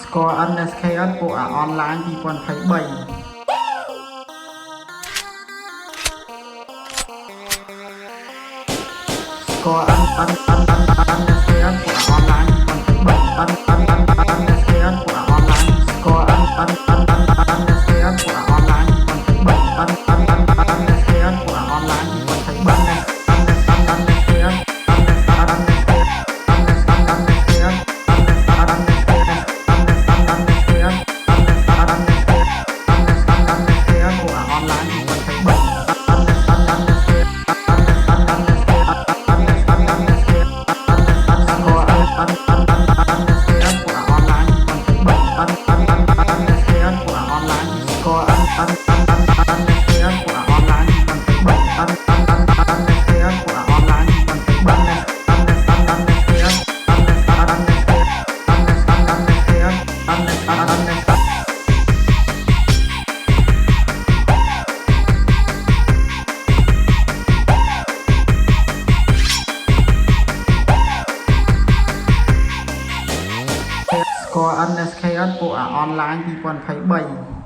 Score NSKS ពួកអា online 2023 Score NSKS ពួកអា online 2023 NSKS ពួកអា online Score NSKS ពួកអា online 2023 NSKS ពួកអា online 2023Score NSKS ពួកអា online 2023